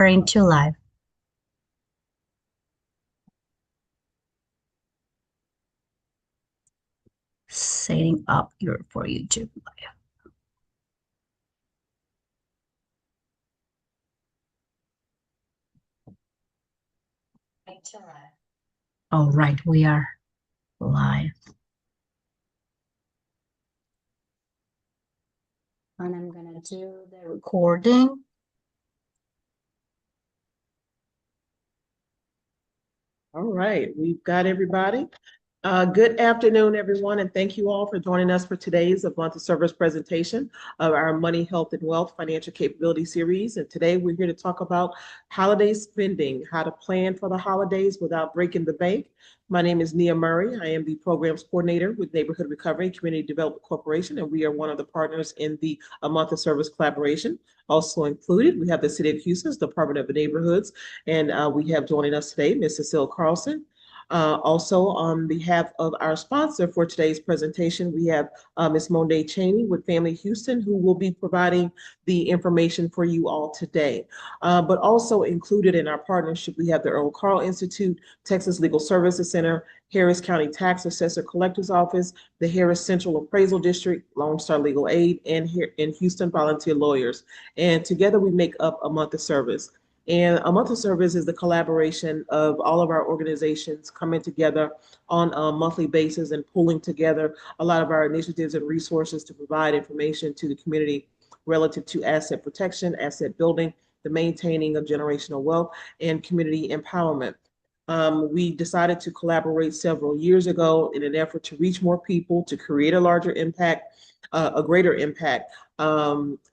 We're into live. Setting up your for YouTube live. All right, we are live. And I'm gonna do the recording. All right, we've got everybody. Good afternoon, everyone, and thank you all for joining us for today's A Month of Service presentation of our Money, Health, and Wealth Financial Capability Series. And today we're here to talk about holiday spending, how to plan for the holidays without breaking the bank. My name is Nia Murray. I am the Programs Coordinator with Neighborhood Recovery and Community Development Corporation, and we are one of the partners in the A Month of Service collaboration. Also included, we have the City of Houston's Department of Neighborhoods, and we have joining us today, Ms. Cecile Carlson. Also, on behalf of our sponsor for today's presentation, we have Ms. Monday Cheney with Family Houston, who will be providing the information for you all today. But also included in our partnership, we have the Earl Carl Institute, Texas Legal Services Center, Harris County Tax Assessor Collector's Office, the Harris Central Appraisal District, Lone Star Legal Aid, and here in Houston Volunteer Lawyers. And together we make up A Month of Service. And A Month of Service is the collaboration of all of our organizations coming together on a monthly basis and pulling together a lot of our initiatives and resources to provide information to the community relative to asset protection, asset building, the maintaining of generational wealth, and community empowerment. We decided to collaborate several years ago in an effort to reach more people, to create a larger impact, a greater impact,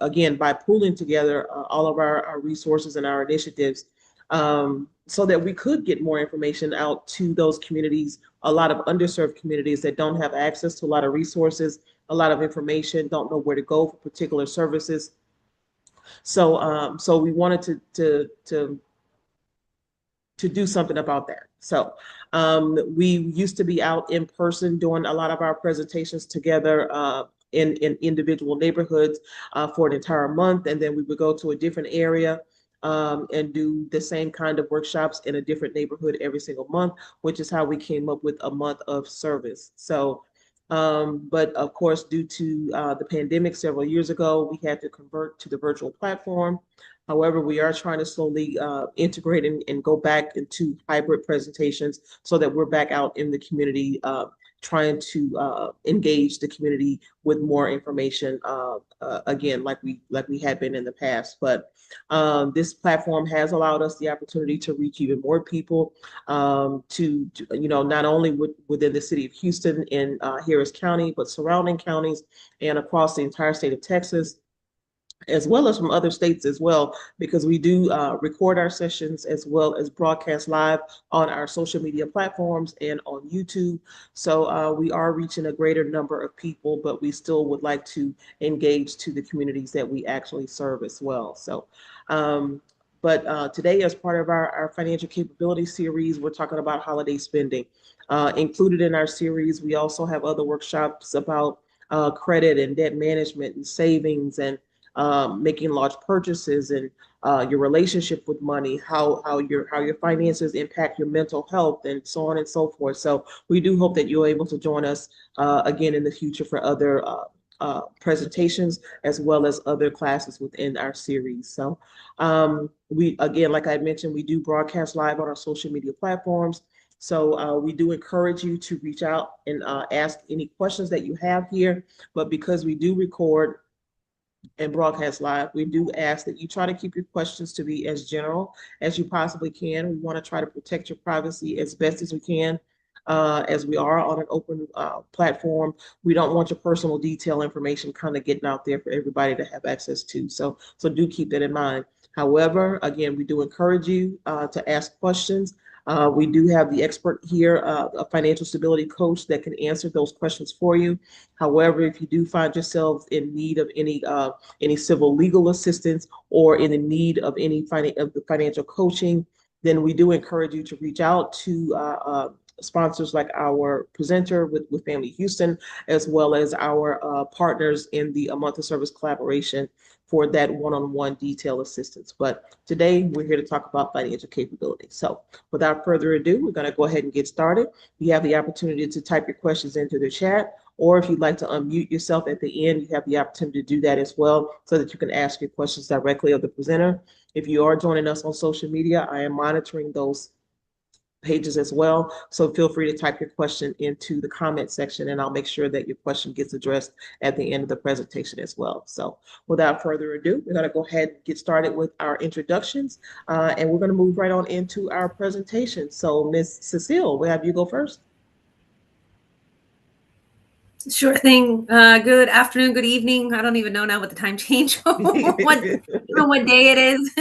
again, by pooling together all of our resources and our initiatives, so that we could get more information out to those communities, a lot of underserved communities that don't have access to a lot of resources, a lot of information, don't know where to go for particular services. So we wanted to do something about that. So we used to be out in person doing a lot of our presentations together in individual neighborhoods for an entire month. And then we would go to a different area and do the same kind of workshops in a different neighborhood every single month, which is how we came up with A Month of Service. So, but of course, due to the pandemic several years ago, we had to convert to the virtual platform. However, we are trying to slowly integrate and go back into hybrid presentations so that we're back out in the community, trying to engage the community with more information, again, like we had been in the past. But this platform has allowed us the opportunity to reach even more people, to not only within the city of Houston and Harris County, but surrounding counties and across the entire state of Texas, as well as from other states as well, because we do record our sessions as well as broadcast live on our social media platforms and on YouTube. So we are reaching a greater number of people, but we still would like to engage to the communities that we actually serve as well. So, but today, as part of our financial capability series, we're talking about holiday spending. Included in our series, we also have other workshops about credit and debt management and savings and making large purchases and your relationship with money, how your finances impact your mental health, and so on and so forth. So we do hope that you're able to join us again in the future for other presentations as well as other classes within our series. So we, again, like I mentioned, we do broadcast live on our social media platforms. So we do encourage you to reach out and ask any questions that you have here. But because we do record and broadcast live, we do ask that you try to keep your questions to be as general as you possibly can. We want to try to protect your privacy as best as we can, as we are on an open platform. We don't want your personal detail information kind of getting out there for everybody to have access to. So do keep that in mind. However, again, we do encourage you to ask questions. We do have the expert here, a financial stability coach that can answer those questions for you. However, if you do find yourself in need of any civil legal assistance or in the need of any of the financial coaching, then we do encourage you to reach out to sponsors like our presenter with Family Houston, as well as our partners in the A Month of Service collaboration for that one-on-one detail assistance. But today we're here to talk about financial capability. So without further ado, we're going to go ahead and get started. You have the opportunity to type your questions into the chat, or if you'd like to unmute yourself at the end, you have the opportunity to do that as well so that you can ask your questions directly of the presenter. If you are joining us on social media, I am monitoring those pages as well. So feel free to type your question into the comment section and I'll make sure that your question gets addressed at the end of the presentation as well. So without further ado, we're going to go ahead and get started with our introductions and we're going to move right on into our presentation. So Ms. Cecile, we'll have you go first. Sure thing. Good afternoon, good evening. I don't even know now what the time change, what day it is.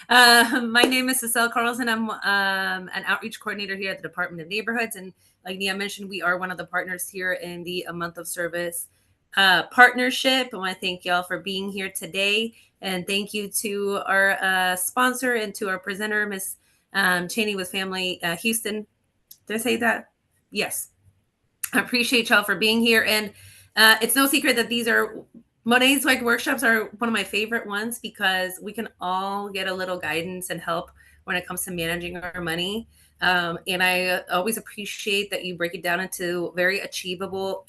My name is Cecile Carlson. I'm an outreach coordinator here at the Department of Neighborhoods. And like Nia mentioned, we are one of the partners here in the A Month of Service partnership. I want to thank y'all for being here today. And thank you to our sponsor and to our presenter, Ms. Cheney with Family Houston. Did I say that? Yes. I appreciate y'all for being here. And it's no secret that these are Monet's like workshops are one of my favorite ones because we can all get a little guidance and help when it comes to managing our money. And I always appreciate that you break it down into very achievable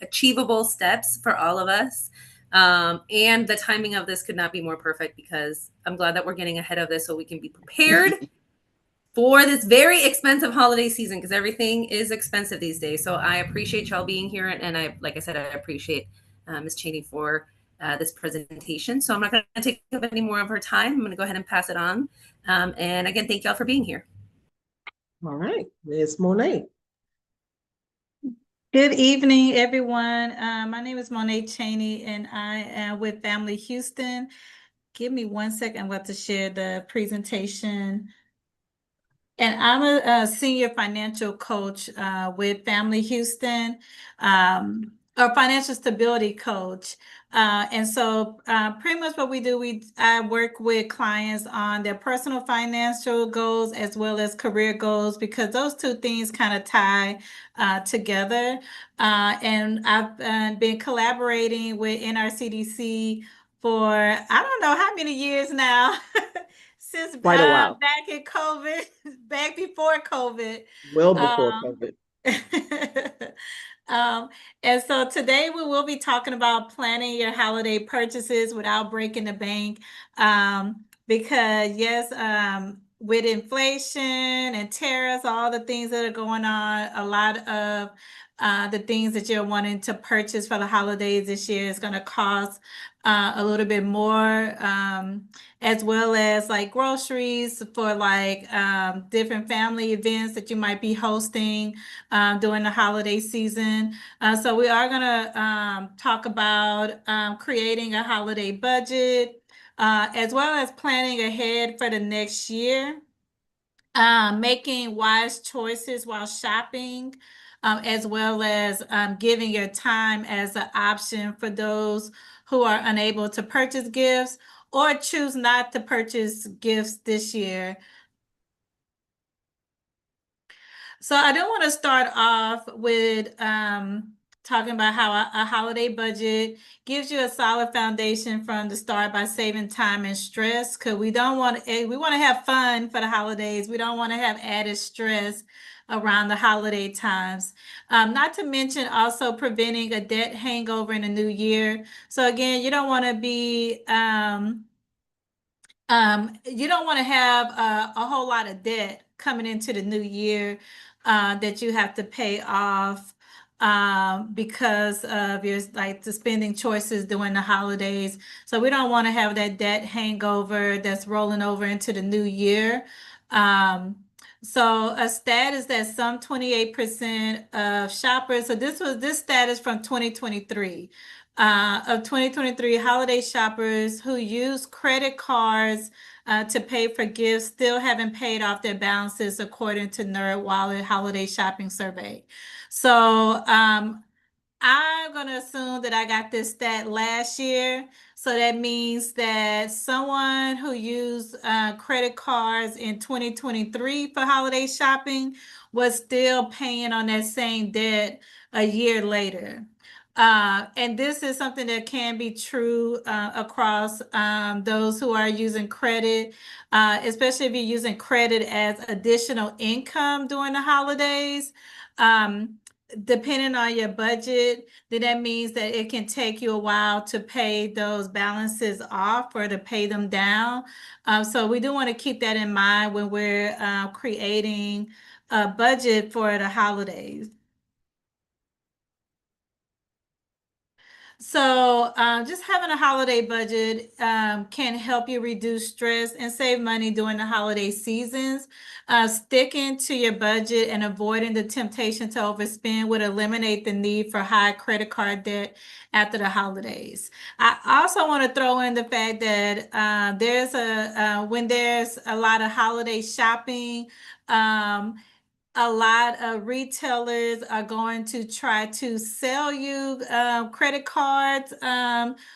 steps for all of us. And the timing of this could not be more perfect because I'm glad that we're getting ahead of this so we can be prepared for this very expensive holiday season because everything is expensive these days. So I appreciate y'all being here. And I, like I said, I appreciate Ms. Cheney for this presentation. So I'm not going to take up any more of her time. I'm going to go ahead and pass it on. And again, thank y'all for being here. All right, Ms. Monet. Good evening, everyone. My name is Monet Cheney, and I am with Family Houston. Give me 1 second. I'm about to share the presentation. And I'm a senior financial coach with Family Houston, a financial stability coach. And so pretty much what we do, I work with clients on their personal financial goals as well as career goals because those two things kind of tie together. And I've been collaborating with NRCDC for, I don't know how many years now. Since Quite a while. Back in COVID, back before COVID. Well before COVID. And so today we will be talking about planning your holiday purchases without breaking the bank. Because yes, with inflation and tariffs, all the things that are going on, a lot of the things that you're wanting to purchase for the holidays this year is going to cost a little bit more, as well as like groceries for like different family events that you might be hosting during the holiday season. So we are going to talk about creating a holiday budget, as well as planning ahead for the next year. Making wise choices while shopping, as well as giving your time as an option for those who are unable to purchase gifts or choose not to purchase gifts this year. So I do want to start off with talking about how a holiday budget gives you a solid foundation from the start by saving time and stress, because we want to have fun for the holidays. We don't want to have added stress around the holiday times. Not to mention also preventing a debt hangover in the new year. So again, you don't want to be you don't want to have a whole lot of debt coming into the new year that you have to pay off because of your the spending choices during the holidays. So we don't want to have that debt hangover that's rolling over into the new year. So a stat is that some 28% of shoppers, so this stat is from 2023, of 2023 holiday shoppers who use credit cards to pay for gifts still haven't paid off their balances according to NerdWallet Holiday Shopping Survey. So I'm going to assume that I got this stat last year. So that means that someone who used credit cards in 2023 for holiday shopping was still paying on that same debt a year later. And this is something that can be true across those who are using credit, especially if you're using credit as additional income during the holidays. Depending on your budget, then that means that it can take you a while to pay those balances off or to pay them down. So we do want to keep that in mind when we're creating a budget for the holidays. So just having a holiday budget can help you reduce stress and save money during the holiday seasons. Sticking to your budget and avoiding the temptation to overspend would eliminate the need for high credit card debt after the holidays. I also want to throw in the fact that when there's a lot of holiday shopping, a lot of retailers are going to try to sell you credit cards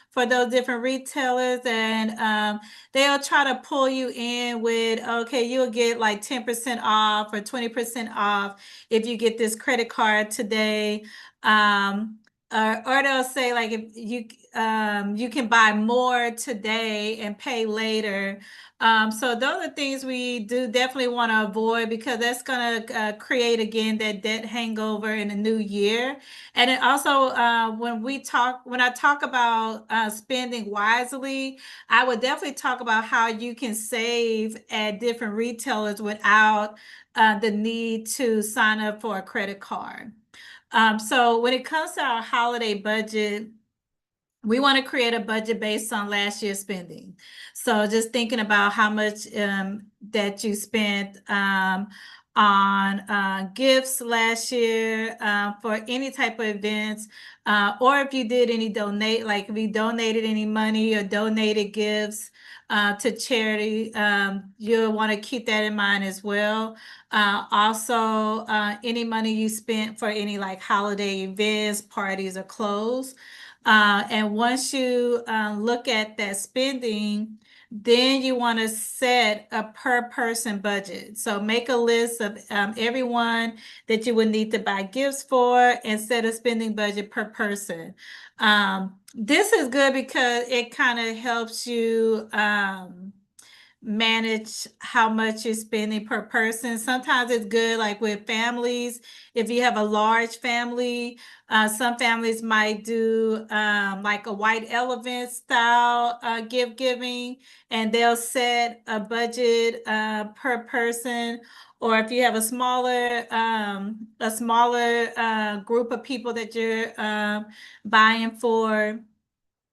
for those different retailers, and they'll try to pull you in with, okay, you'll get like 10% off or 20% off if you get this credit card today. Or they'll say like if you can buy more today and pay later. So those are things we do definitely want to avoid, because that's going to create again that debt hangover in the new year. And it also, when I talk about spending wisely, I would definitely talk about how you can save at different retailers without the need to sign up for a credit card. So when it comes to our holiday budget, we want to create a budget based on last year's spending. So just thinking about how much that you spent on gifts last year for any type of events, or if you did any like if you donated any money or donated gifts to charity, you'll want to keep that in mind as well. Also, any money you spent for any like holiday events, parties, or clothes. And once you look at that spending, then you want to set a per person budget. So make a list of everyone that you would need to buy gifts for and set a spending budget per person. This is good because it kind of helps you manage how much you're spending per person. Sometimes it's good, like with families, if you have a large family, some families might do like a white elephant style gift giving, and they'll set a budget per person. Or if you have a smaller group of people that you're buying for,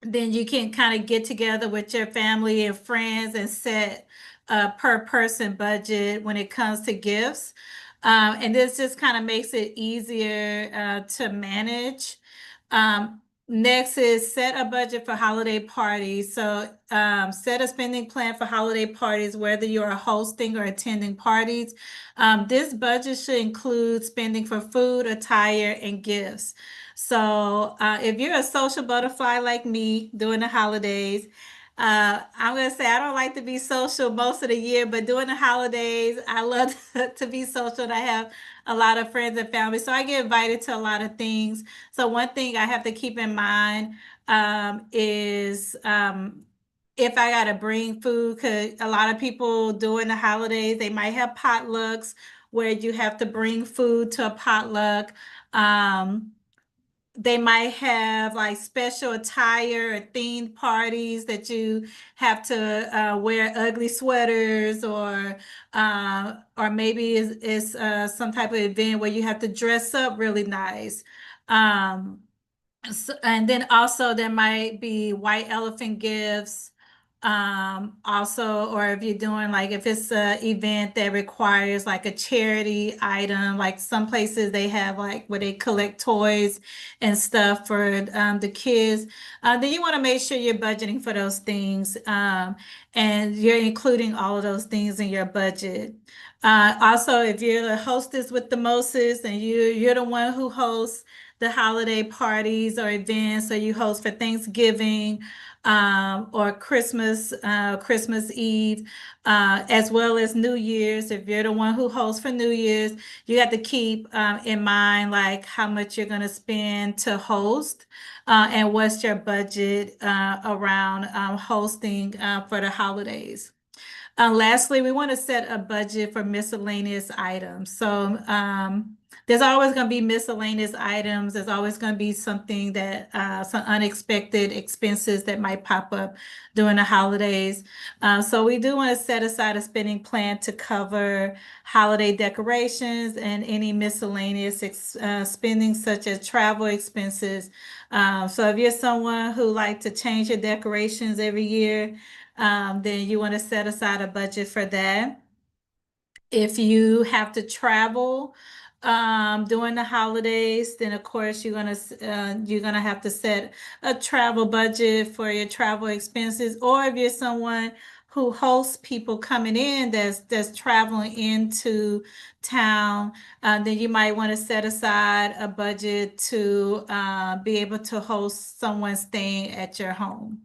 then you can kind of get together with your family and friends and set a per person budget when it comes to gifts. And this just kind of makes it easier to manage. Next is set a budget for holiday parties. So set a spending plan for holiday parties, whether you are hosting or attending parties. This budget should include spending for food, attire, and gifts. So if you're a social butterfly like me during the holidays, I'm going to say I don't like to be social most of the year, but during the holidays, I love to be social, and I have a lot of friends and family. So I get invited to a lot of things. So one thing I have to keep in mind is if I got to bring food, because a lot of people during the holidays, they might have potlucks where you have to bring food to a potluck. They might have like special attire or themed parties that you have to wear ugly sweaters, or maybe it's some type of event where you have to dress up really nice. And then also there might be white elephant gifts. Also, or if you're doing like if it's an event that requires like a charity item, like some places they have like where they collect toys and stuff for the kids, then you want to make sure you're budgeting for those things, and you're including all of those things in your budget. Also, if you're the hostess with the mostest and you're the one who hosts the holiday parties or events, or you host for Thanksgiving, or Christmas Eve, as well as New Year's. If you're the one who hosts for New Year's, you have to keep in mind like how much you're going to spend to host, and what's your budget around hosting for the holidays. Lastly, we want to set a budget for miscellaneous items. So there's always going to be miscellaneous items. There's always going to be something that some unexpected expenses that might pop up during the holidays. So we do want to set aside a spending plan to cover holiday decorations and any miscellaneous spending such as travel expenses. So if you're someone who likes to change your decorations every year, then you want to set aside a budget for that. If you have to travel during the holidays, then of course you're gonna have to set a travel budget for your travel expenses. Or if you're someone who hosts people coming in that's traveling into town, then you might want to set aside a budget to be able to host someone staying at your home.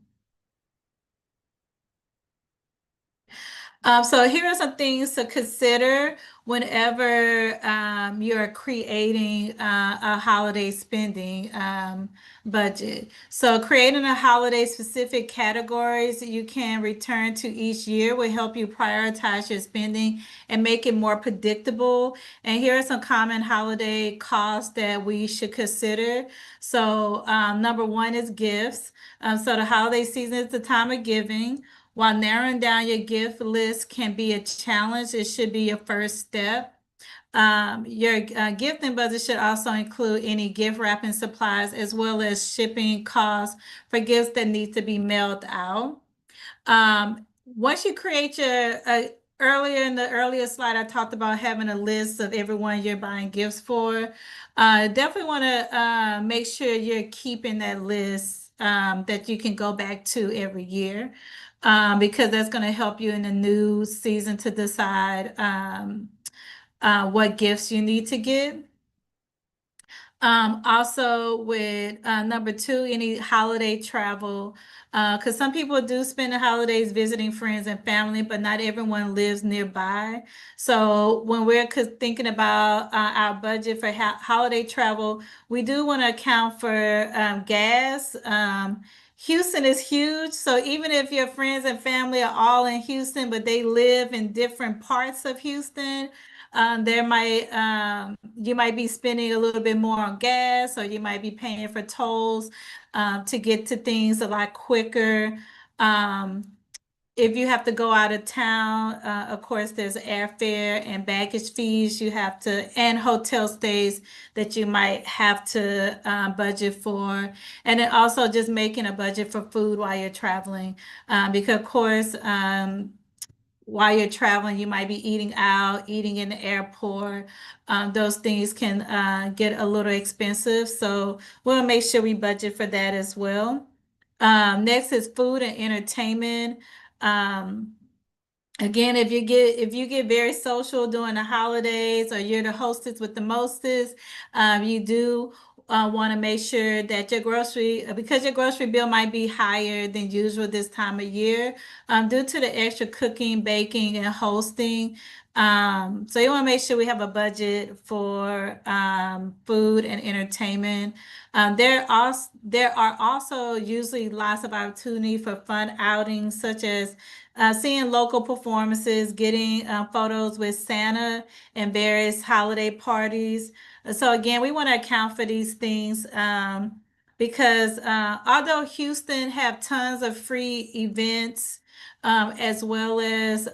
So here are some things to consider whenever you're creating a holiday spending budget. So creating a holiday specific categories that you can return to each year will help you prioritize your spending and make it more predictable. And here are some common holiday costs that we should consider. So number one is gifts. So the holiday season is the time of giving. While narrowing down your gift list can be a challenge, it should be your first step. Your gifting budget should also include any gift wrapping supplies as well as shipping costs for gifts that need to be mailed out. Once you create your earlier in the earlier slide, I talked about having a list of everyone you're buying gifts for. Definitely want to make sure you're keeping that list that you can go back to every year, because that's going to help you in the new season to decide what gifts you need to get. Also with number two, any holiday travel, because some people do spend the holidays visiting friends and family, but not everyone lives nearby. So when we're thinking about our budget for holiday travel, we do want to account for gas. Houston is huge. So even if your friends and family are all in Houston, but they live in different parts of Houston, you might be spending a little bit more on gas, or you might be paying for tolls to get to things a lot quicker. If you have to go out of town, of course, there's airfare and baggage fees and hotel stays that you might have to budget for. And then also just making a budget for food while you're traveling. Because of course, while you're traveling, you might be eating out, eating in the airport. Those things can get a little expensive. So we'll make sure we budget for that as well. Next is food and entertainment. Again, if you get very social during the holidays, or you're the hostess with the mostest, you do want to make sure that because your grocery bill might be higher than usual this time of year, due to the extra cooking, baking, and hosting. So you want to make sure we have a budget for food and entertainment. There are also usually lots of opportunity for fun outings, such as seeing local performances, getting photos with Santa and various holiday parties. So again, we want to account for these things because although Houston have tons of free events, as well as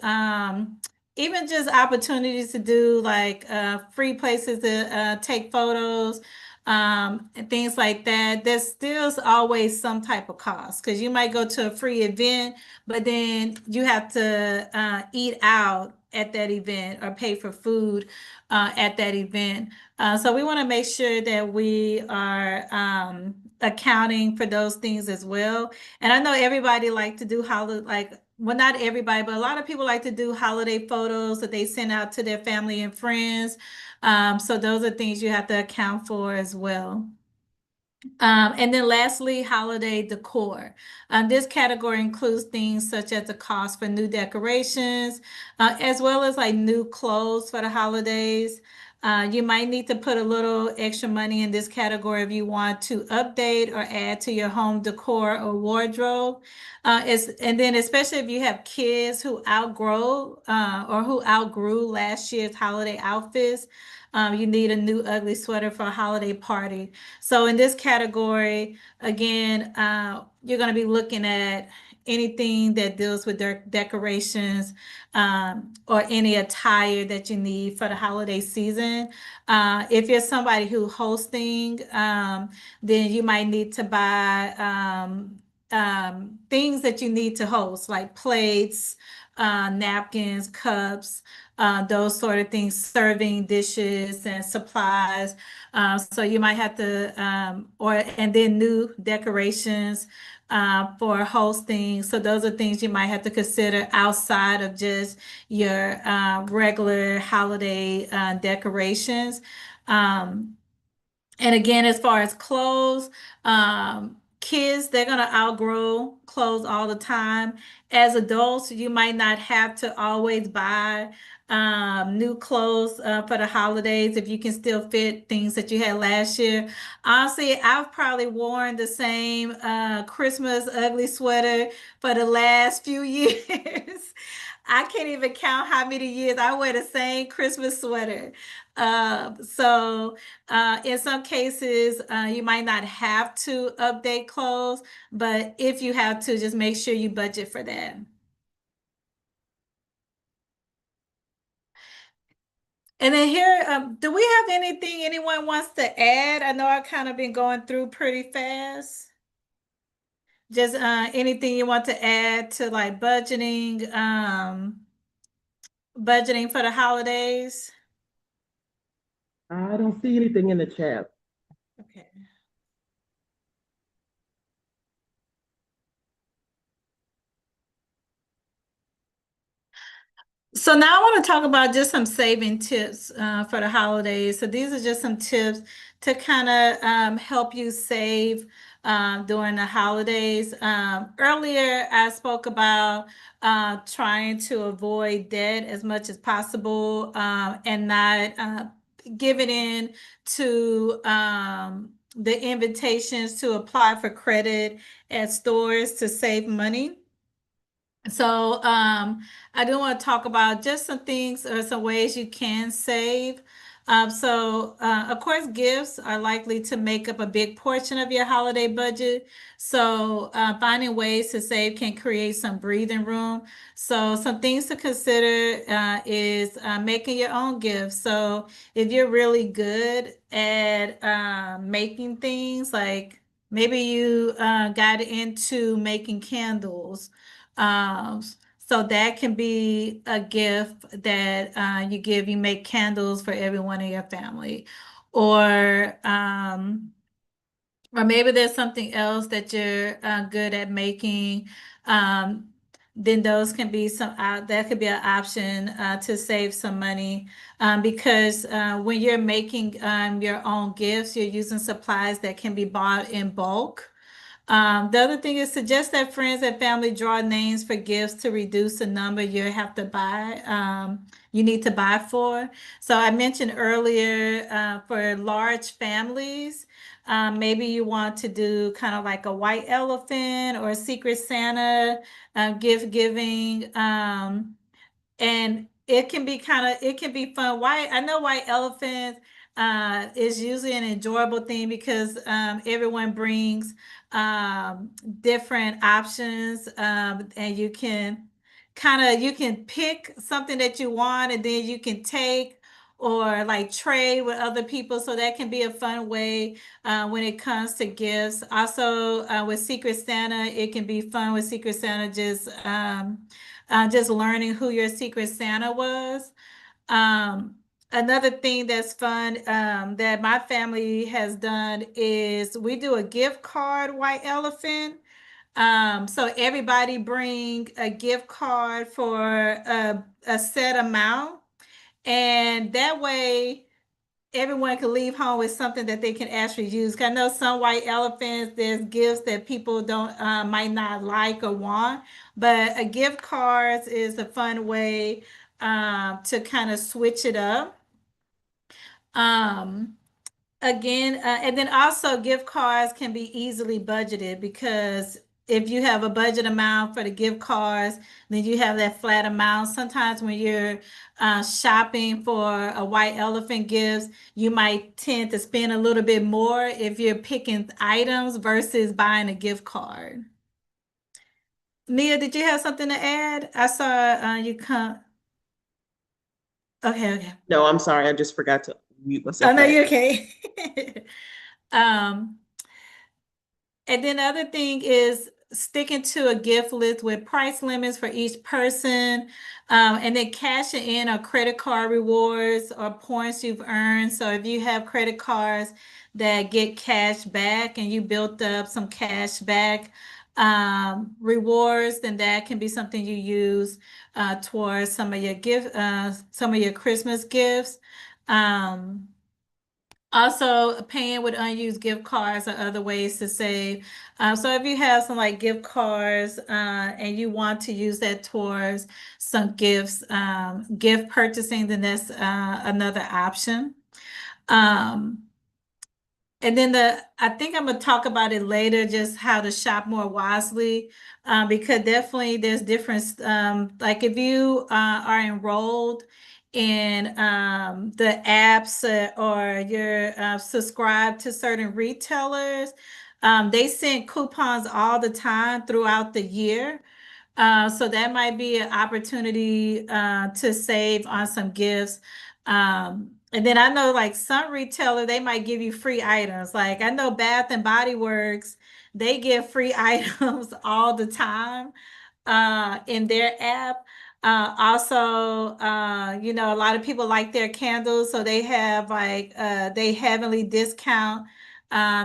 even just opportunities to do like free places to take photos, and things like that, there's still always some type of cost, because you might go to a free event, but then you have to eat out at that event or pay for food at that event. So we want to make sure that we are accounting for those things as well. And I know everybody like to do well, not everybody, but a lot of people like to do holiday photos that they send out to their family and friends. So those are things you have to account for as well. And then lastly, holiday decor. This category includes things such as the cost for new decorations, as well as like new clothes for the holidays. You might need to put a little extra money in this category if you want to update or add to your home decor or wardrobe. And then especially if you have kids who outgrow or who outgrew last year's holiday outfits, you need a new ugly sweater for a holiday party. So in this category, again, you're going to be looking at anything that deals with decorations or any attire that you need for the holiday season. If you're somebody who hosting, then you might need to buy things that you need to host, like plates, napkins, cups, those sort of things, serving dishes and supplies. So you might have to, and then new decorations for hosting. So those are things you might have to consider outside of just your regular holiday decorations. Um, and again, as far as clothes, kids, they're going to outgrow clothes all the time. As adults, you might not have to always buy new clothes for the holidays if you can still fit things that you had last year. Honestly, I've probably worn the same Christmas ugly sweater for the last few years. I can't even count how many years I wear the same Christmas sweater. In some cases, you might not have to update clothes, but if you have to, just make sure you budget for that. And then here, do we have anything anyone wants to add? I know I've kind of been going through pretty fast. Just anything you want to add to like budgeting for the holidays? I don't see anything in the chat. Okay. So now I want to talk about just some saving tips for the holidays. So these are just some tips to kind of help you save during the holidays. Earlier, I spoke about trying to avoid debt as much as possible and not giving in to the invitations to apply for credit at stores to save money. So I do want to talk about just some things or some ways you can save. Of course, gifts are likely to make up a big portion of your holiday budget. So finding ways to save can create some breathing room. So some things to consider is making your own gifts. So if you're really good at making things, like maybe you got into making candles. So that can be a gift that you give. You make candles for everyone in your family, or or maybe there's something else that you're good at making. Um, then those can be that could be an option to save some money because when you're making your own gifts, you're using supplies that can be bought in bulk. The other thing is suggest that friends and family draw names for gifts to reduce the number you have to buy, you need to buy for. So I mentioned earlier for large families, maybe you want to do kind of like a white elephant or a Secret Santa gift giving. And it can be fun. I know white elephant is usually an enjoyable thing because everyone brings different options and you can pick something that you want and then you can take or like trade with other people. So that can be a fun way when it comes to gifts. Also with Secret Santa, it can be fun with Secret Santa just learning who your Secret Santa was. Um, Another thing that's fun that my family has done is we do a gift card white elephant. So everybody bring a gift card for a set amount, and that way everyone can leave home with something that they can actually use. 'Cause I know some white elephants, there's gifts that people don't might not like or want, but a gift cards is a fun way to kind of switch it up. Um, Again, and then also gift cards can be easily budgeted, because if you have a budget amount for the gift cards, then you have that flat amount. Sometimes when you're shopping for a white elephant gifts, you might tend to spend a little bit more if you're picking items versus buying a gift card. Nia, did you have something to add? I saw you come. Okay, okay. No, I'm sorry. I just forgot to mute Oh, myself no, back. you're okay. um, And then the other thing is sticking to a gift list with price limits for each person, and then cashing in on credit card rewards or points you've earned. So if you have credit cards that get cash back and you built up some cash back rewards, then that can be something you use towards some of your some of your Christmas gifts. Also, paying with unused gift cards are other ways to save. So if you have some like gift cards and you want to use that towards some gifts, gift purchasing, then that's another option. And then I think I'm gonna talk about it later, just how to shop more wisely, because definitely there's difference. Like if you are enrolled in the apps or you're subscribed to certain retailers, they send coupons all the time throughout the year. So that might be an opportunity to save on some gifts. And then I know like some retailer, they might give you free items. Like I know Bath and Body Works, they give free items all the time in their app. Also, a lot of people like their candles, so they have like they heavily discount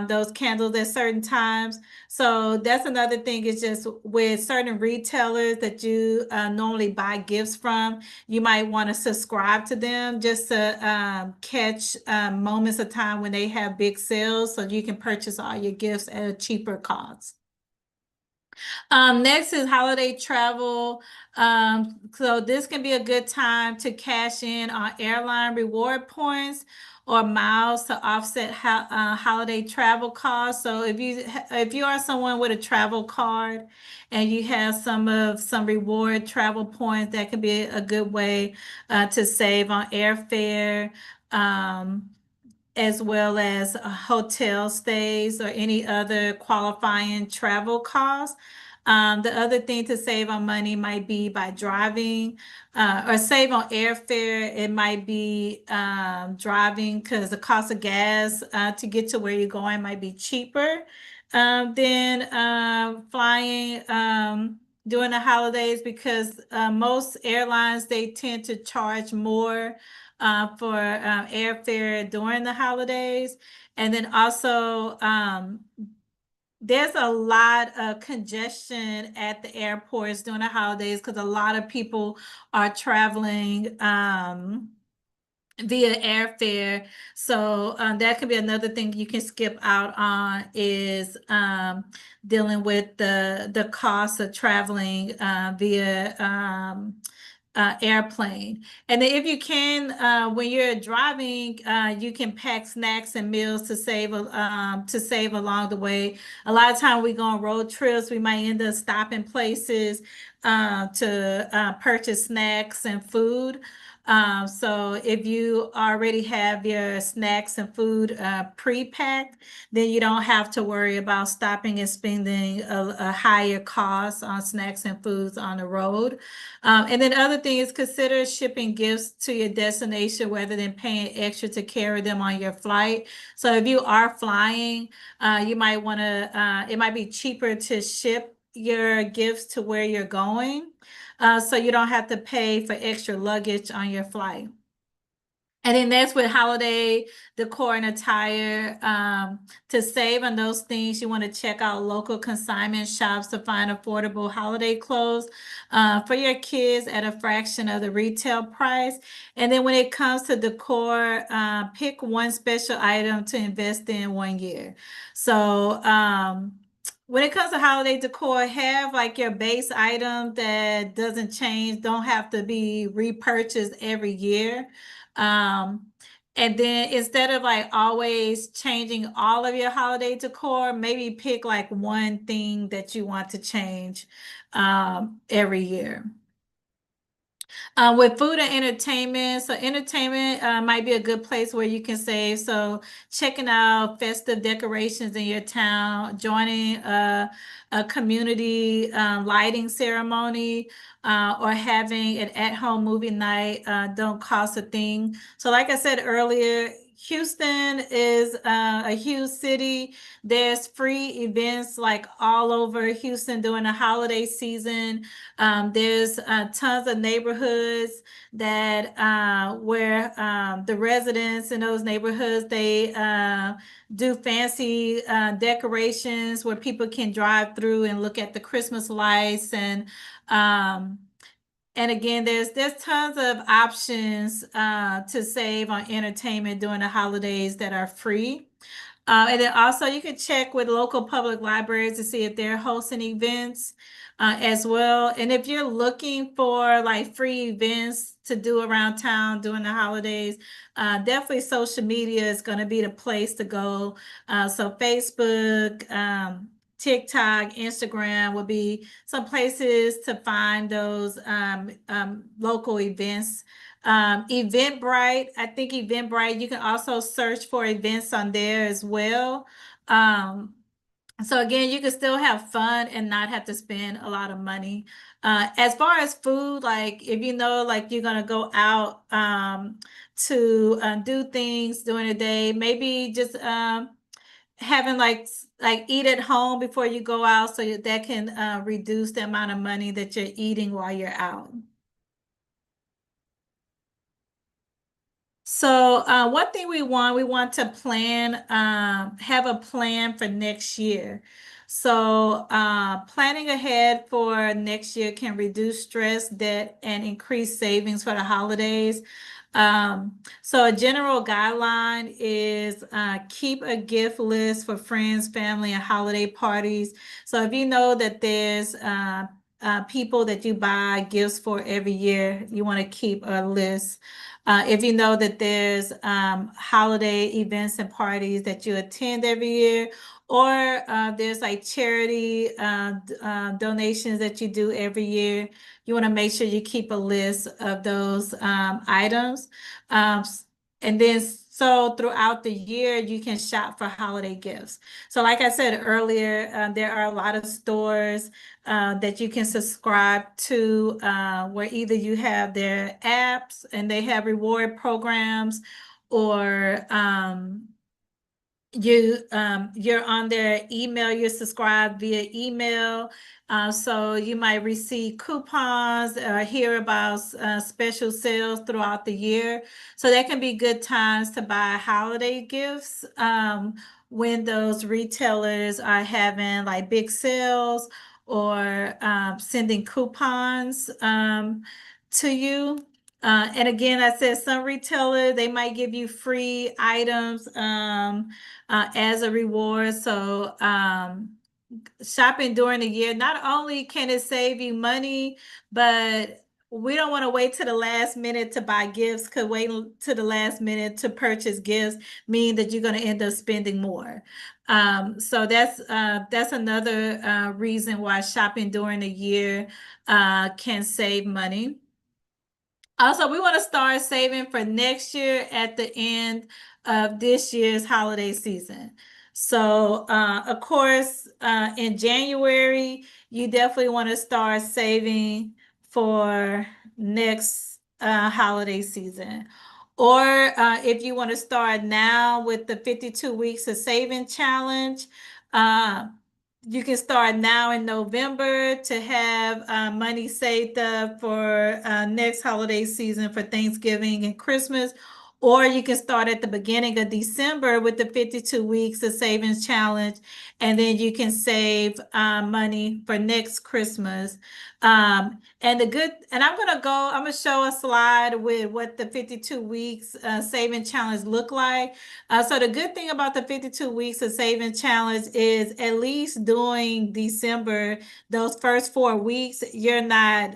those candles at certain times. So that's another thing, is just with certain retailers that you normally buy gifts from, you might want to subscribe to them just to catch moments of time when they have big sales, so you can purchase all your gifts at a cheaper cost. Next is holiday travel. So this can be a good time to cash in on airline reward points or miles to offset holiday travel costs. So if you are someone with a travel card and you have some reward travel points, that could be a good way to save on airfare. As well as hotel stays or any other qualifying travel costs. The other thing to save on money might be by driving or save on airfare. It might be driving, because the cost of gas to get to where you're going might be cheaper than flying during the holidays, because most airlines, they tend to charge more for airfare during the holidays. And then also, there's a lot of congestion at the airports during the holidays, because a lot of people are traveling via airfare. So that could be another thing you can skip out on, is dealing with the cost of traveling via airplane. And then if you can, when you're driving, you can pack snacks and meals to save along the way. A lot of time we go on road trips, we might end up stopping places to purchase snacks and food. So if you already have your snacks and food pre-packed, then you don't have to worry about stopping and spending a higher cost on snacks and foods on the road. And then other thing is, consider shipping gifts to your destination rather than paying extra to carry them on your flight. So if you are flying, you might want to, it might be cheaper to ship your gifts to where you're going, so you don't have to pay for extra luggage on your flight. And then that's with holiday decor and attire. To save on those things, you want to check out local consignment shops to find affordable holiday clothes for your kids at a fraction of the retail price. And then when it comes to decor, pick one special item to invest in 1 year. So when it comes to holiday decor, have like your base item that doesn't change, don't have to be repurchased every year. And then instead of like always changing all of your holiday decor, maybe pick like one thing that you want to change every year. With food and entertainment, so entertainment might be a good place where you can save. So checking out festive decorations in your town, joining a community lighting ceremony, or having an at-home movie night don't cost a thing. So like I said earlier, Houston is a huge city. There's free events like all over Houston during the holiday season. There's tons of neighborhoods that where the residents in those neighborhoods, they do fancy decorations where people can drive through and look at the Christmas lights. And again, there's tons of options to save on entertainment during the holidays that are free. And then also you can check with local public libraries to see if they're hosting events as well. And if you're looking for like free events to do around town during the holidays, definitely social media is going to be the place to go. So Facebook, TikTok, Instagram will be some places to find those local events. Eventbrite, I think Eventbrite, you can also search for events on there as well. So again, you can still have fun and not have to spend a lot of money. As far as food, like if you know, like you're gonna go out to do things during the day, maybe just having like eat at home before you go out, so that can reduce the amount of money that you're eating while you're out. So one thing we want to plan, have a plan for next year. So planning ahead for next year can reduce stress, debt, and increase savings for the holidays. So a general guideline is keep a gift list for friends, family, and holiday parties. So if you know that there's people that you buy gifts for every year, you want to keep a list. If you know that there's holiday events and parties that you attend every year, or there's like charity donations that you do every year, you want to make sure you keep a list of those items. And then so throughout the year, you can shop for holiday gifts. So like I said earlier, there are a lot of stores that you can subscribe to where either you have their apps and they have reward programs, or you're on their email, you're subscribed via email. So you might receive coupons or hear about special sales throughout the year. So that can be good times to buy holiday gifts when those retailers are having like big sales, or sending coupons to you. And again, I said some retailer, they might give you free items as a reward. So shopping during the year, not only can it save you money, but we don't want to wait to the last minute to buy gifts, because waiting to the last minute to purchase gifts mean that you're going to end up spending more. So that's another reason why shopping during the year can save money. Also, we want to start saving for next year at the end of this year's holiday season. So, of course, in January, you definitely want to start saving for next holiday season. Or if you want to start now with the 52 weeks of saving challenge, you can start now in November to have money saved up for next holiday season for Thanksgiving and Christmas. or you can start at the beginning of December with the 52 weeks of savings challenge, and then you can save money for next Christmas. And I'm gonna show a slide with what the 52 weeks saving challenge look like. So the good thing about the 52 weeks of saving challenge is at least during December, those first 4 weeks, you're not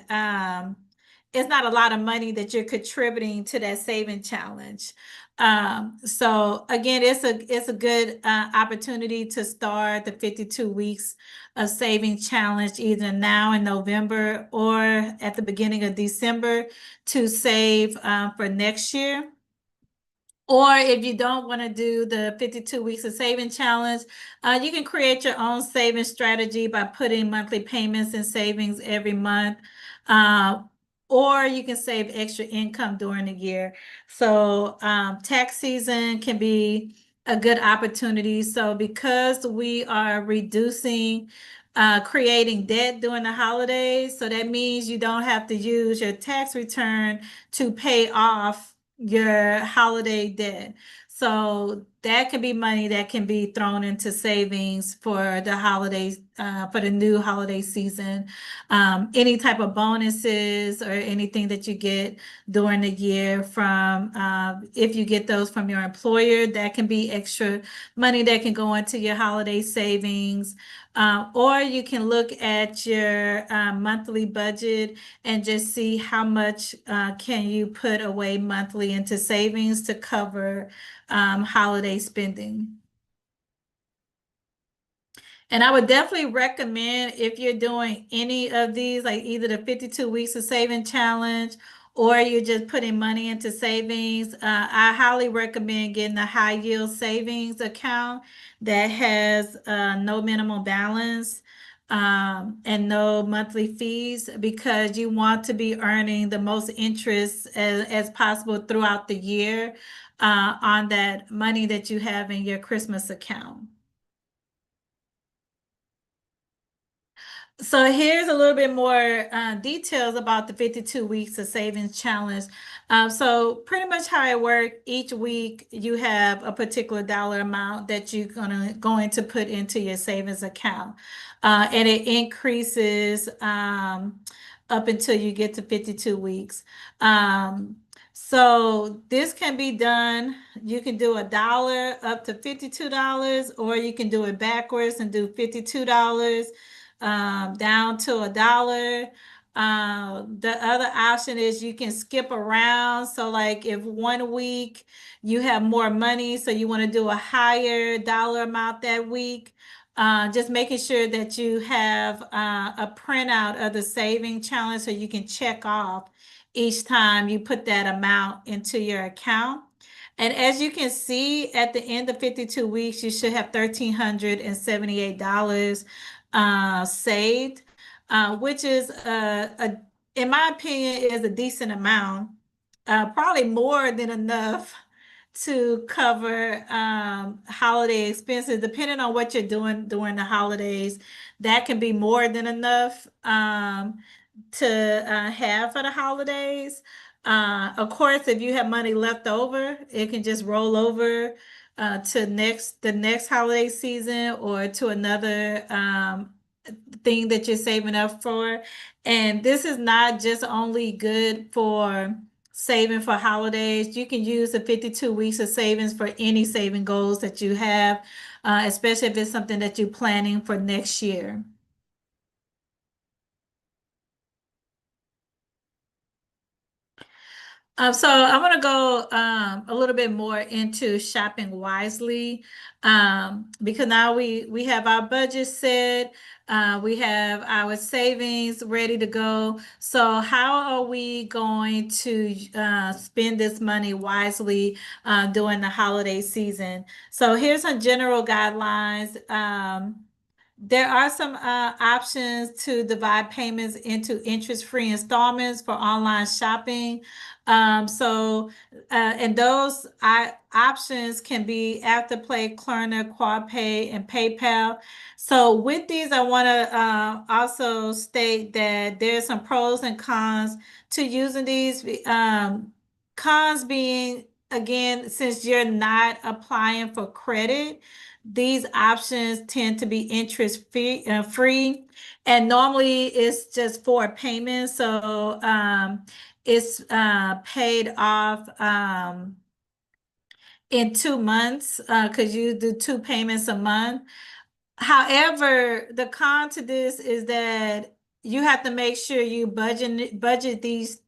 it's not a lot of money that you're contributing to that saving challenge. So again, it's a good opportunity to start the 52 weeks of saving challenge either now in November or at the beginning of December to save for next year. Or if you don't want to do the 52 weeks of saving challenge, you can create your own saving strategy by putting monthly payments and savings every month. Or you can save extra income during the year. So tax season can be a good opportunity. So because we are reducing, creating debt during the holidays, so that means you don't have to use your tax return to pay off your holiday debt. So that can be money that can be thrown into savings for the holidays, for the new holiday season. Any type of bonuses or anything that you get during the year from, if you get those from your employer, that can be extra money that can go into your holiday savings. Or you can look at your monthly budget and just see how much can you put away monthly into savings to cover holiday spending. And I would definitely recommend, if you're doing any of these, like either the 52 weeks of saving challenge or you're just putting money into savings, I highly recommend getting a high yield savings account that has no minimum balance and no monthly fees, because you want to be earning the most interest as possible throughout the year on that money that you have in your Christmas account. So here's a little bit more details about the 52 weeks of savings challenge. So pretty much how it works, each week you have a particular dollar amount that you're going to put into your savings account. And it increases up until you get to 52 weeks. So this can be done. You can do $1 up to $52, or you can do it backwards and do $52 down to $1. The other option is you can skip around. So like if 1 week you have more money, so you want to do a higher dollar amount that week, just making sure that you have a printout of the saving challenge so you can check off each time you put that amount into your account. And as you can see, at the end of 52 weeks, you should have $1,378 saved, which is, in my opinion, is a decent amount, probably more than enough to cover holiday expenses. Depending on what you're doing during the holidays, that can be more than enough to have for the holidays. Of course, if you have money left over, it can just roll over to the next holiday season or to another thing that you're saving up for. And this is not just only good for saving for holidays. You can use the 52 weeks of savings for any saving goals that you have, especially if it's something that you're planning for next year. So I want to go a little bit more into shopping wisely, because now we have our budget set, we have our savings ready to go. So how are we going to spend this money wisely during the holiday season? So here's some general guidelines. There are some options to divide payments into interest-free installments for online shopping. And those options can be Afterpay, Klarna, QuadPay, and PayPal. So with these, I want to also state that there's some pros and cons to using these. Cons being again, since you're not applying for credit, these options tend to be interest free, and normally it's just for a payment. So it's paid off in 2 months because you do 2 payments a month. However, the con to this is that you have to make sure you budget these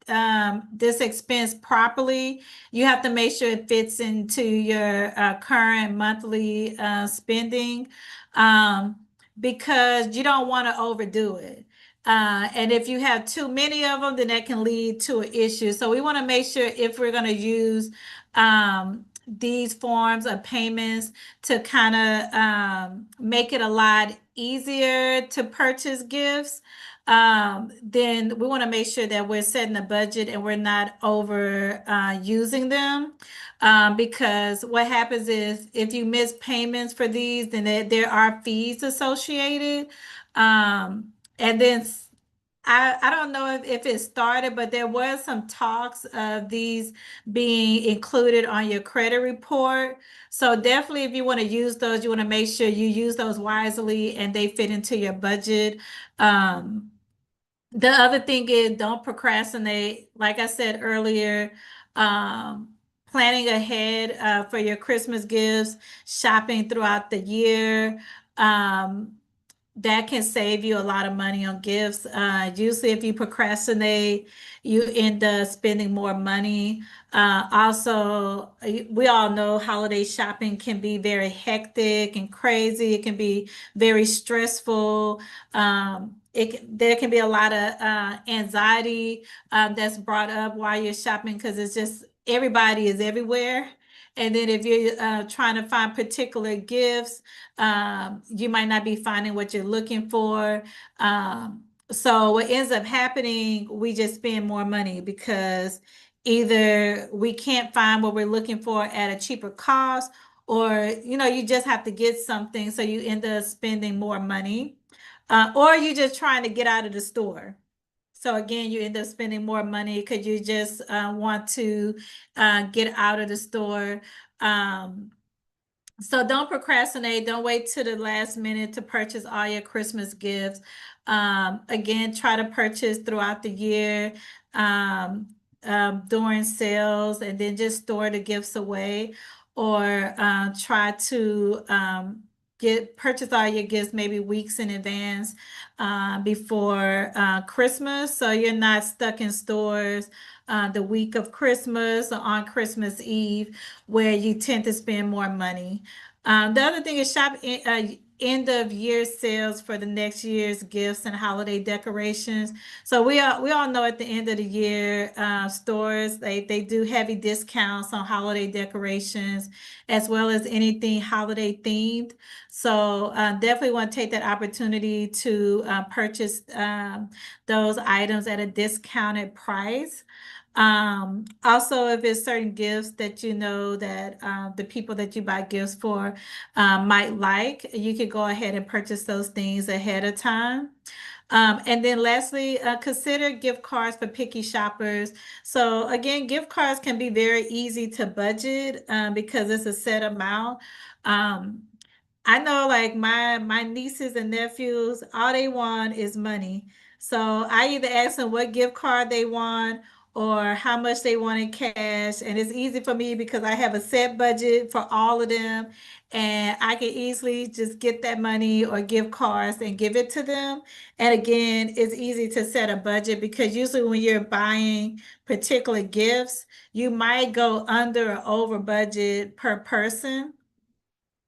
this expense properly. You have to make sure it fits into your current monthly spending because you don't want to overdo it. And if you have too many of them, then that can lead to an issue. So we want to make sure if we're going to use these forms of payments to kind of make it a lot easier to purchase gifts, then we want to make sure that we're setting a budget and we're not over using them. Because what happens is if you miss payments for these, then there are fees associated. And then I don't know if it started, but there was some talks of these being included on your credit report. So definitely if you want to use those, you want to make sure you use those wisely and they fit into your budget. The other thing is don't procrastinate. Like I said earlier, planning ahead for your Christmas gifts, shopping throughout the year. That can save you a lot of money on gifts. Usually, if you procrastinate, you end up spending more money. Also, we all know holiday shopping can be very hectic and crazy. It can be very stressful. There can be a lot of anxiety that's brought up while you're shopping because it's just everybody is everywhere. And then if you're trying to find particular gifts, you might not be finding what you're looking for. So what ends up happening, we just spend more money because either we can't find what we're looking for at a cheaper cost, or you just have to get something, so you end up spending more money, or you're just trying to get out of the store. So again, you end up spending more money because you just want to get out of the store. So don't procrastinate. Don't wait to the last minute to purchase all your Christmas gifts. Again, try to purchase throughout the year during sales, and then just store the gifts away, or try to purchase all your gifts maybe weeks in advance before Christmas, so you're not stuck in stores the week of Christmas or on Christmas Eve, where you tend to spend more money. The other thing is shop end of year sales for the next year's gifts and holiday decorations. So we all know at the end of the year, stores they do heavy discounts on holiday decorations as well as anything holiday themed. So definitely want to take that opportunity to purchase those items at a discounted price. Also, if it's certain gifts that you know that the people that you buy gifts for might like, you could go ahead and purchase those things ahead of time. And then lastly, consider gift cards for picky shoppers. So again, gift cards can be very easy to budget because it's a set amount. I know like my nieces and nephews, all they want is money. So I either ask them what gift card they want or how much they want in cash. And it's easy for me because I have a set budget for all of them. And I can easily just get that money or gift cards and give it to them. And again, it's easy to set a budget because usually when you're buying particular gifts, you might go under or over budget per person.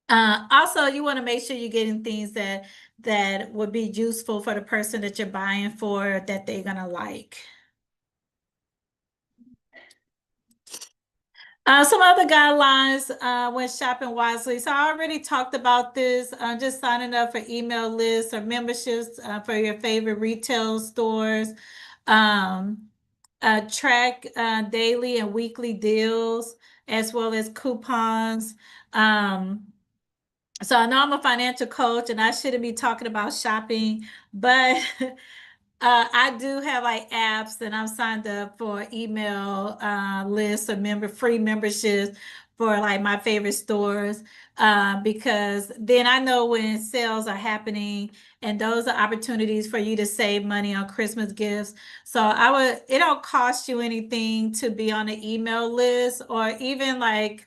Also, you want to make sure you're getting things that would be useful for the person that you're buying for, that they're gonna like. Some other guidelines when shopping wisely. So I already talked about this. Just signing up for email lists or memberships for your favorite retail stores. Track daily and weekly deals as well as coupons. So I know I'm a financial coach and I shouldn't be talking about shopping, but I do have like apps and I'm signed up for email lists or free memberships for like my favorite stores because then I know when sales are happening and those are opportunities for you to save money on Christmas gifts. So it don't cost you anything to be on the email list or even like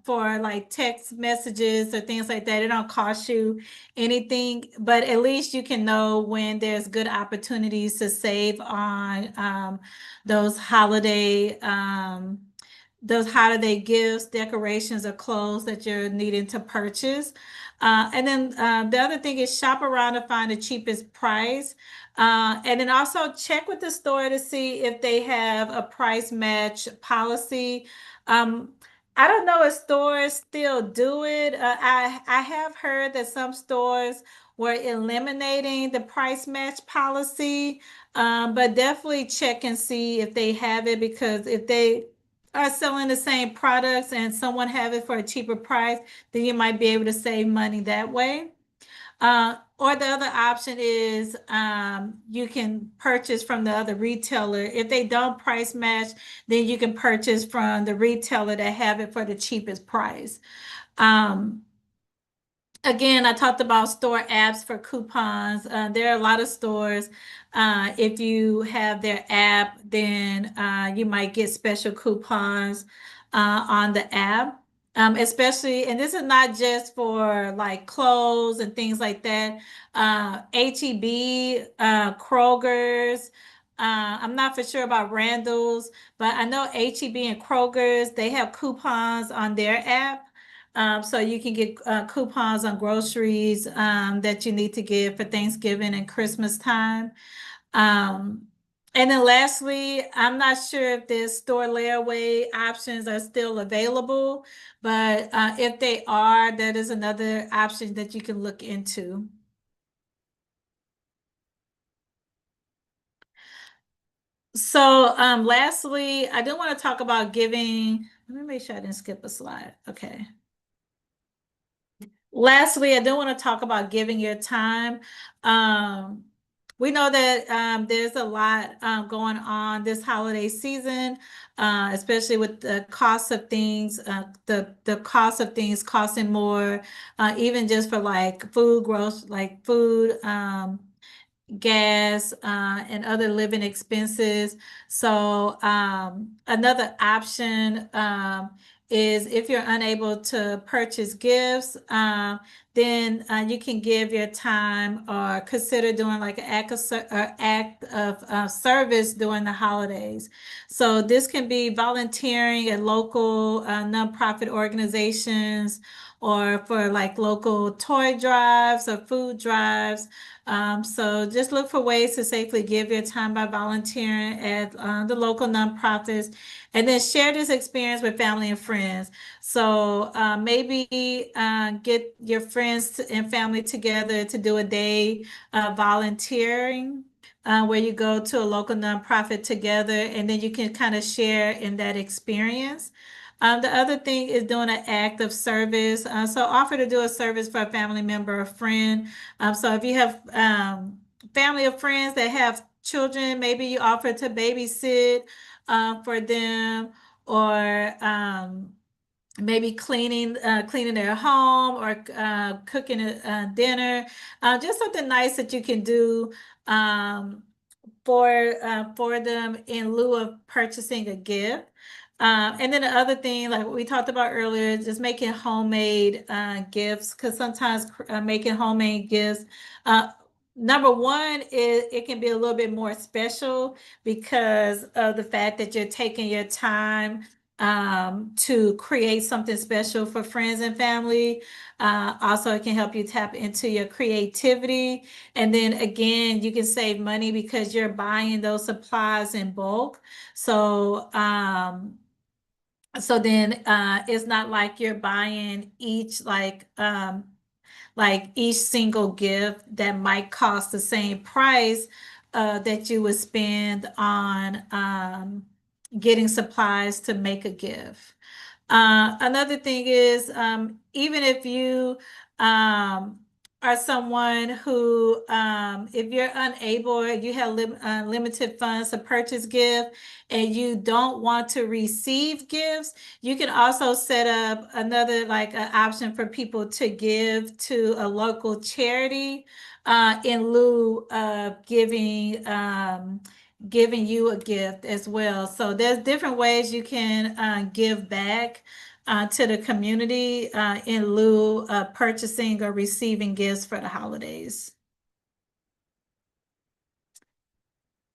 for like text messages or things like that. It don't cost you anything, but at least you can know when there's good opportunities to save on those holiday gifts, decorations, or clothes that you're needing to purchase. And then the other thing is shop around to find the cheapest price. And then also check with the store to see if they have a price match policy. I don't know if stores still do it. I have heard that some stores were eliminating the price match policy, but definitely check and see if they have it because if they are selling the same products and someone have it for a cheaper price, then you might be able to save money that way. Or the other option is you can purchase from the other retailer. If they don't price match, then you can purchase from the retailer that have it for the cheapest price. Um, Again, I talked about store apps for coupons. There are a lot of stores. If you have their app, then you might get special coupons on the app. Especially, and this is not just for like clothes and things like that. HEB, Kroger's. I'm not for sure about Randall's, but I know HEB and Kroger's, they have coupons on their app. So you can get coupons on groceries that you need to get for Thanksgiving and Christmas time. Um, and then lastly, I'm not sure if the store layaway options are still available, but if they are, that is another option that you can look into. So lastly, I do want to talk about giving. Let me make sure I didn't skip a slide. Okay. Lastly, I do want to talk about giving your time. We know that there's a lot going on this holiday season, especially with the cost of things, the cost of things costing more, even just for like food, like food, gas, and other living expenses. So another option is if you're unable to purchase gifts, then you can give your time or consider doing like an act of service during the holidays. So this can be volunteering at local nonprofit organizations or for like local toy drives or food drives. So just look for ways to safely give your time by volunteering at the local nonprofits and then share this experience with family and friends. So maybe get your friends and family together to do a day volunteering where you go to a local nonprofit together and then you can kind of share in that experience. The other thing is doing an act of service. So offer to do a service for a family member or friend. So if you have family or friends that have children, maybe you offer to babysit for them or maybe cleaning their home or cooking a dinner. Just something nice that you can do for them in lieu of purchasing a gift. And then the other thing, like we talked about earlier, just making homemade gifts, because sometimes making homemade gifts, number one is it can be a little bit more special because of the fact that you're taking your time to create something special for friends and family. Also, it can help you tap into your creativity. And then again, you can save money because you're buying those supplies in bulk. So, so then it's not like you're buying like each single gift that might cost the same price that you would spend on getting supplies to make a gift. Another thing is even if you are someone who, if you're unable or you have limited funds to purchase gift and you don't want to receive gifts, you can also set up another like an option for people to give to a local charity in lieu of giving you a gift as well. So there's different ways you can give back to the community in lieu of purchasing or receiving gifts for the holidays.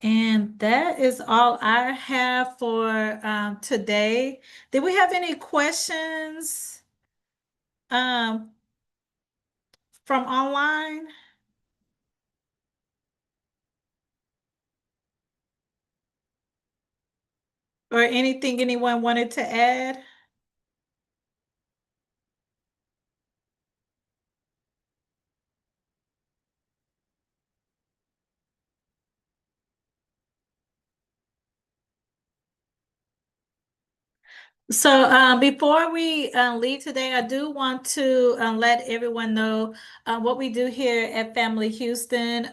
And that is all I have for today. Did we have any questions from online? Or anything anyone wanted to add? So before we leave today, I do want to let everyone know what we do here at Family Houston.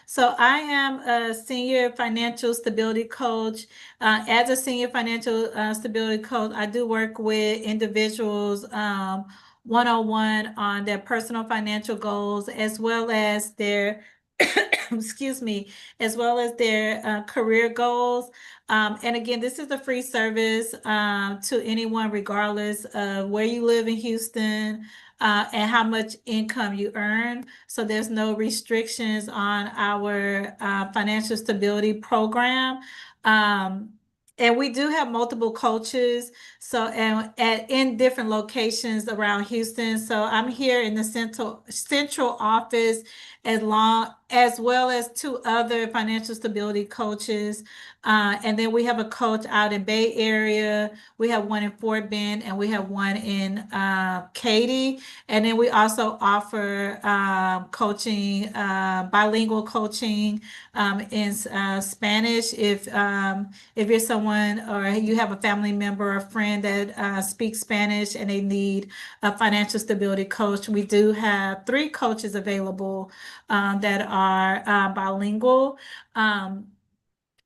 So I am a senior financial stability coach. As a senior financial stability coach, I do work with individuals one-on-one on their personal financial goals as well as their excuse me, as well as their career goals. And again, this is a free service to anyone, regardless of where you live in Houston and how much income you earn. So there's no restrictions on our financial stability program. And we do have multiple coaches, so and in different locations around Houston. So I'm here in the central office, as well as two other financial stability coaches. And then we have a coach out in Bay Area. We have one in Fort Bend, and we have one in Katy. And then we also offer coaching, bilingual coaching in Spanish. If you're someone or you have a family member or friend that speaks Spanish and they need a financial stability coach, we do have 3 coaches available that are bilingual.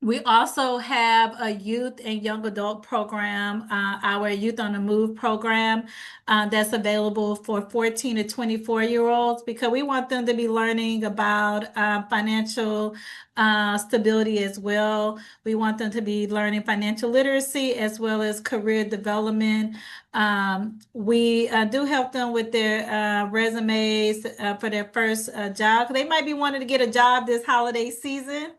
We also have a youth and young adult program, our Youth on the Move program, that's available for 14 to 24-year-olds because we want them to be learning about financial stability as well. We want them to be learning financial literacy as well as career development. We do help them with their resumes for their first job. They might be wanting to get a job this holiday season.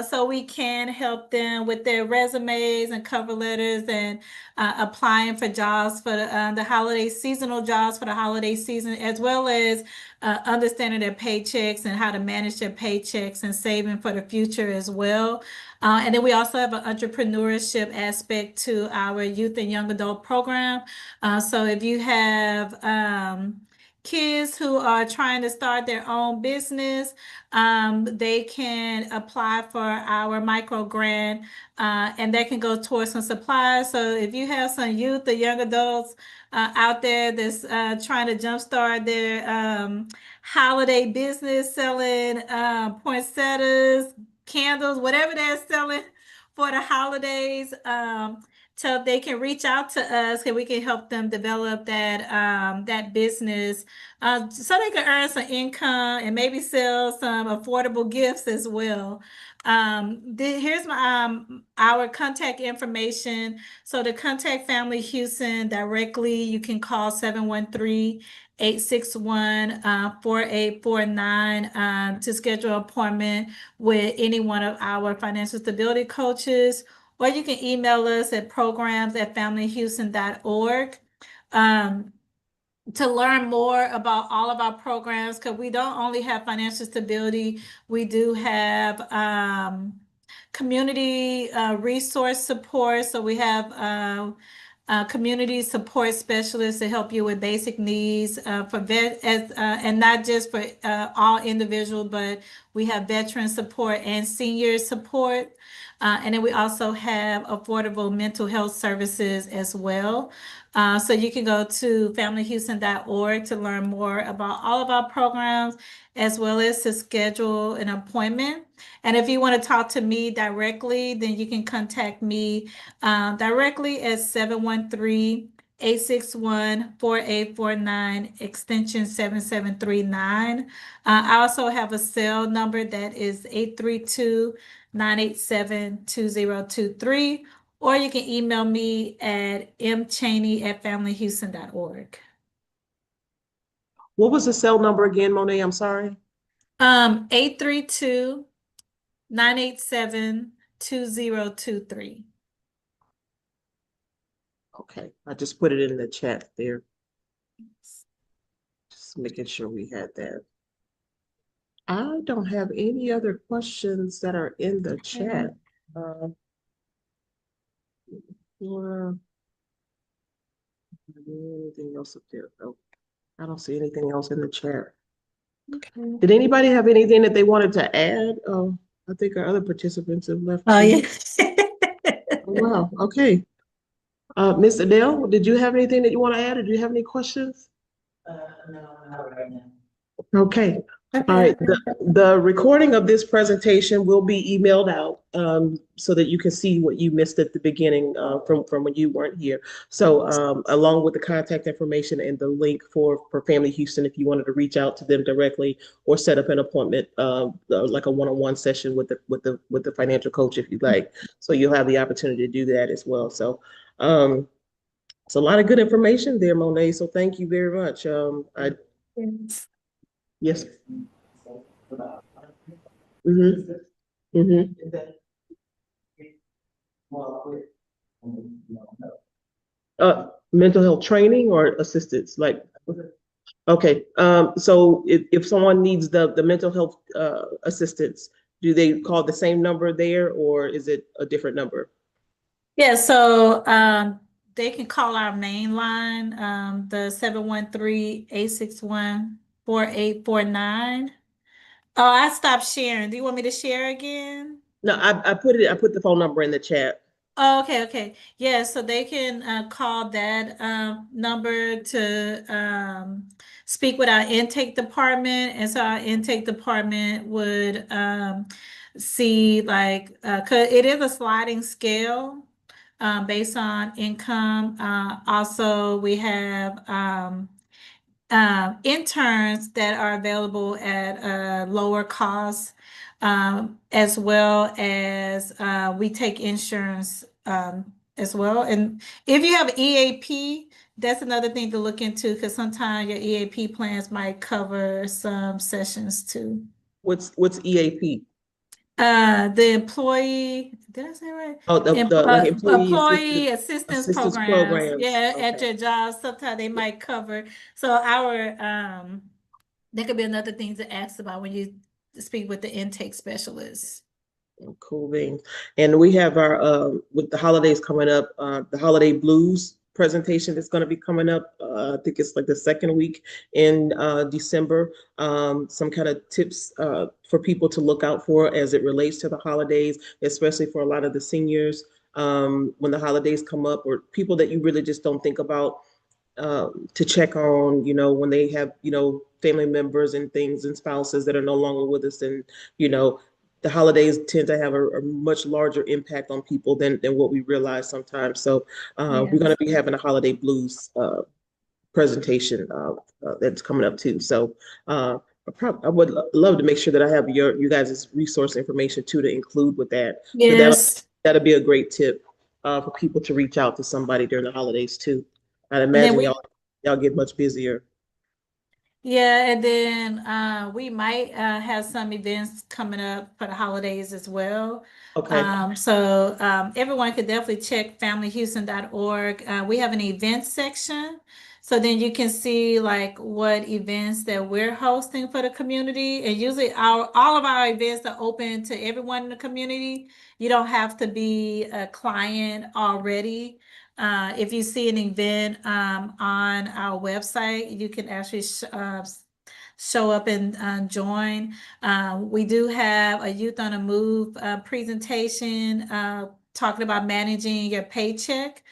So we can help them with their resumes and cover letters and applying for jobs for the holiday seasonal jobs for the holiday season, as well as understanding their paychecks and how to manage their paychecks and saving for the future as well. And then we also have an entrepreneurship aspect to our youth and young adult program. So if you have kids who are trying to start their own business, they can apply for our micro grant and that can go towards some supplies. So if you have some youth or young adults out there that's trying to jumpstart their holiday business, selling poinsettias, candles, whatever they're selling for the holidays, so they can reach out to us and we can help them develop that business so they can earn some income and maybe sell some affordable gifts as well. Here's our contact information. So to contact Family Houston directly, you can call 713-861-4849 to schedule an appointment with any one of our financial stability coaches. Or you can email us at programs@familyhouston.org to learn more about all of our programs, because we don't only have financial stability, we do have community resource support. So we have community support specialists to help you with basic needs and not just for all individuals, but we have veteran support and senior support. And then we also have affordable mental health services as well. So you can go to familyhouston.org to learn more about all of our programs, as well as to schedule an appointment. And if you want to talk to me directly, then you can contact me directly at 713-861-4849, extension 7739. I also have a cell number that is 832-987-2023, or you can email me at mchaney@familyhouston.org. What was the cell number again, Monet? I'm sorry. 832-987-2023. Okay, I just put it in the chat there. Just making sure we had that. I don't have any other questions that are in the chat. Or anything else up there? Oh, I don't see anything else in the chat. Okay. Did anybody have anything that they wanted to add? Oh, I think our other participants have left. Oh, too. yeah. Oh, wow. Okay. Ms. Adele, did you have anything that you want to add, or do you have any questions? No, not right now. Okay. All right. The recording of this presentation will be emailed out so that you can see what you missed at the beginning from when you weren't here. So along with the contact information and the link for Family Houston, if you wanted to reach out to them directly or set up an appointment, like a one-on-one session with the financial coach, if you'd like. So you'll have the opportunity to do that as well. So it's a lot of good information there, Monet. So thank you very much. Yes. Mm-hmm. Mm-hmm. Mental health training or assistance, like, okay. So if someone needs the mental health assistance, do they call the same number there, or is it a different number? Yeah, so they can call our main line, the 713-861-4849. Oh, I stopped sharing. Do you want me to share again? No, I put the phone number in the chat. Oh, okay. Yeah, so they can call that number to speak with our intake department. And so our intake department would see, like, 'cause it is a sliding scale based on income. Also, we have interns that are available at a lower cost, as well as we take insurance as well. And if you have EAP, that's another thing to look into, because sometimes your EAP plans might cover some sessions too. What's EAP? The employee, did I say it right? Oh, the like Employee assistance assistance programs. programs. Yeah, at Okay. your job, sometimes they might cover. So our that could be another thing to ask about when you speak with the intake specialist. Cool beans. And we have our with the holidays coming up, the holiday blues presentation that's going to be coming up. I think it's like the second week in December. Some kind of tips for people to look out for as it relates to the holidays, especially for a lot of the seniors when the holidays come up, or people that you really just don't think about to check on, when they have, family members and things and spouses that are no longer with us. And, the holidays tend to have a much larger impact on people than what we realize sometimes. So we're going to be having a holiday blues presentation that's coming up too. So I would love to make sure that I have you guys' resource information too to include with that. Yes. So that'll be a great tip for people to reach out to somebody during the holidays too. I'd imagine y'all get much busier. Yeah, and then we might have some events coming up for the holidays as well. Okay. So everyone could definitely check familyhouston.org. We have an event section. So then you can see like what events that we're hosting for the community. And usually all of our events are open to everyone in the community. You don't have to be a client already. If you see an event on our website, you can actually show up and join. We do have a Youth on the Move presentation talking about managing your paycheck.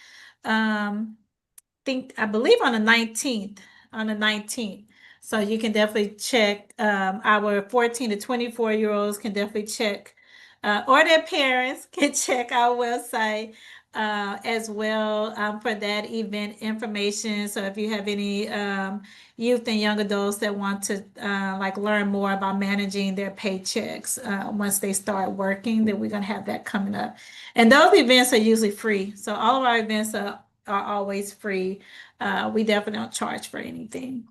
I believe on the 19th. On the 19th. So you can definitely check. Our 14 to 24-year-olds can definitely check, or their parents can check our website as well for that event information. So if you have any youth and young adults that want to like learn more about managing their paychecks once they start working, then we're going to have that coming up. And those events are usually free. So all of our events are always free. We definitely don't charge for anything.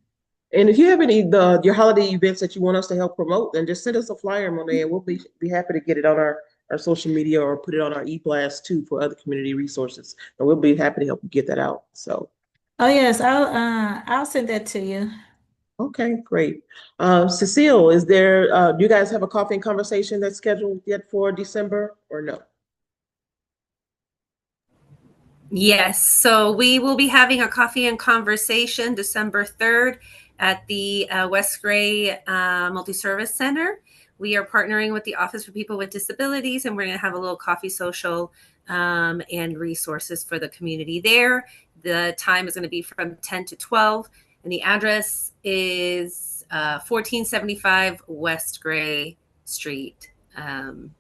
And if you have any your holiday events that you want us to help promote, then just send us a flyer, Monet, and we'll be happy to get it on our social media or put it on our e-blast too for other community resources. And we'll be happy to help you get that out. So. Oh yes, I'll send that to you. Okay, great. Cecile, is there, do you guys have a coffee and conversation that's scheduled yet for December or no? Yes, so we will be having a coffee and conversation December 3rd at the West Gray Multi-Service Center. We are partnering with the Office for People with Disabilities, and we're going to have a little coffee social and resources for the community there. The time is going to be from 10 to 12, and the address is 1475 West Gray Street. And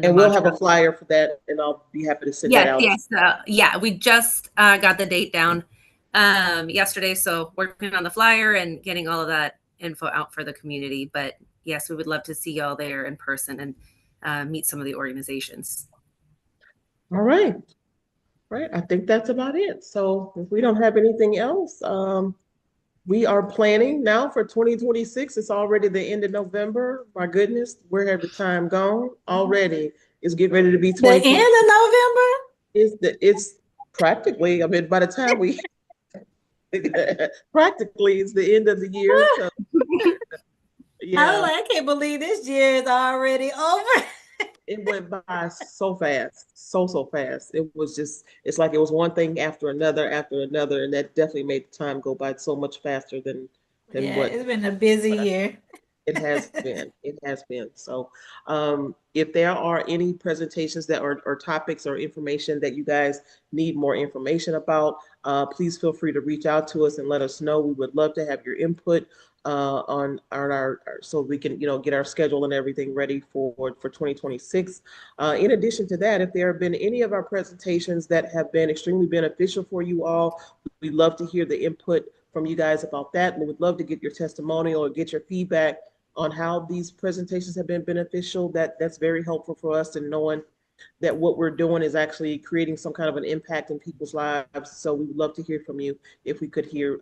we'll have a flyer for that, and I'll be happy to send that out. Yes, yeah, we just got the date down yesterday, so working on the flyer and getting all of that info out for the community. But yes, we would love to see y'all there in person and meet some of the organizations. All right. Right. I think that's about it. So if we don't have anything else, we are planning now for 2026. It's already the end of November. My goodness, where have the time gone already? It's getting ready to be the end of November. It's practically, I mean, by the time we practically it's the end of the year. So, yeah. I can't believe this year is already over. It went by so fast, so fast. It was just, it's like it was one thing after another, and that definitely made the time go by so much faster than what. It's been a busy year. It has been. It has been. So if there are any presentations that are or topics or information that you guys need more information about, please feel free to reach out to us and let us know. We would love to have your input on our so we can get our schedule and everything ready for 2026. In addition to that, if there have been any of our presentations that have been extremely beneficial for you all, we'd love to hear the input from you guys about that, and we'd love to get your testimonial or get your feedback on how these presentations have been beneficial. That's very helpful for us in knowing that what we're doing is actually creating some kind of an impact in people's lives. So we would love to hear from you. If we could hear,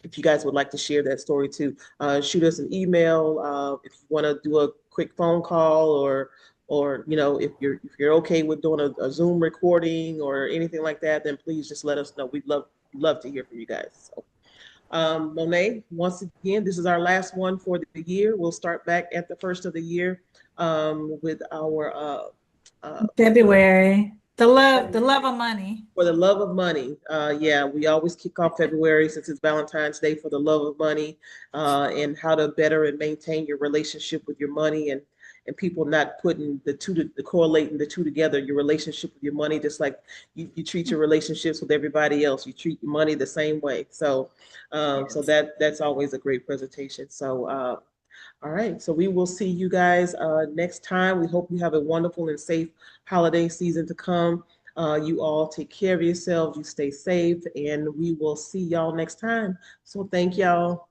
if you guys would like to share that story too, shoot us an email. If you want to do a quick phone call, or if you're okay with doing a Zoom recording or anything like that, then please just let us know. We'd love to hear from you guys. So, Monet, once again, this is our last one for the year. We'll start back at the first of the year with our February. The love of money. For the love of money. Yeah, we always kick off February since it's Valentine's Day for the love of money, and how to better and maintain your relationship with your money, and people not putting correlating the two together, your relationship with your money, just like you treat your relationships with everybody else. You treat your money the same way. So so that's always a great presentation. So all right, so we will see you guys next time. We hope you have a wonderful and safe holiday season to come. You all take care of yourselves, you stay safe, and we will see y'all next time. So thank y'all.